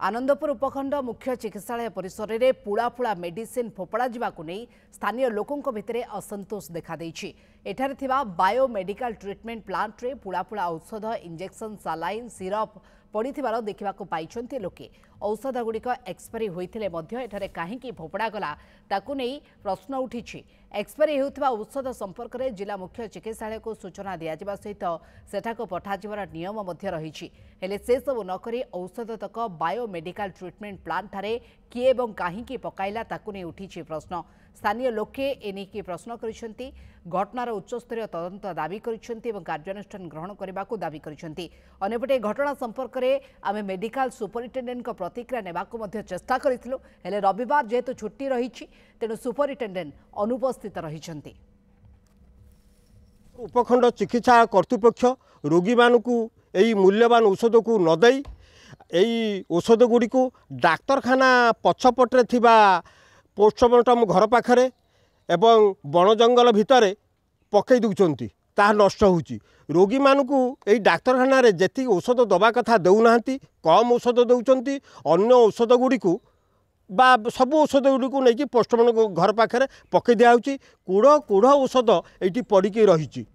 आनंदपुर उपखंड मुख्य चिकित्सालय परिसर में पुड़ा मेडिसिन फोपड़ा जावाकू नहीं स्थानीय लोकों भितर असंतोष देखा एठारे थिबा बायोमेडिकल ट्रिटमेंट प्लांट रे पुड़ा औषध इंजेक्शन सालाइन सिरप पड़िथिबार देखिबाकू पाइछन्ति लोके औषध गुड़िक एक्सपायरी होइथिले मध्य एठारे काहेकि फोपड़ा गला ताकू नहीं प्रश्न उठिछि। एक्सपायरी हेउथिबा औषध संपर्क में जिला मुख्य चिकित्सालय को सूचना दिया सहित सेठाको पठाजिबार नियम मध्य रहिछि हेले से सब नकरी औषध तक बायोमेडिकल ट्रिटमेंट प्लांट ठारे किए एवं काहेकि पकाइला ताकू नहीं उठिछि प्रश्न। स्थानीय लोके एनेकी प्रश्न करिसेंति घटनार उच्चस्तरीय तदंत दाबी करिसेंति एवं कार्यानुष्ठान ग्रहण करबाकू दाबी करिसेंति। अन्यपटे घटना संपर्क में आमे मेडिकल सुपरिटेंडेंट को प्रतिक्रिया नेबाकू मध्य चेष्टा करिथिलु हेले रविवार जेहेतु छुट्टी रहिछि तेणु सुपरिटेंडेंट अनुपस्थित रहिसेंति। उपखंड चिकित्सा कर्तृपक्ष रोगी मानकू एई मूल्यवान औषध को न देई एई औषध गुड़ी को डाक्तरखाना पछपटे थिबा पोस्टमार्टम घर पाखरे एवं बण जंगल भितर पकई दउचंती ताहा नष्ट होउची। रोगी मानकू एई डाक्तरखाना रे जेति औषध दबा कथा देउना कम औषध दउचंती अन्य औषध गुड़ी को बा सब औषध गुड़ी को नहीं पोस्टमार्टम घर पाखरे पकई दिया कुड़ औषध ये पड़ी रही।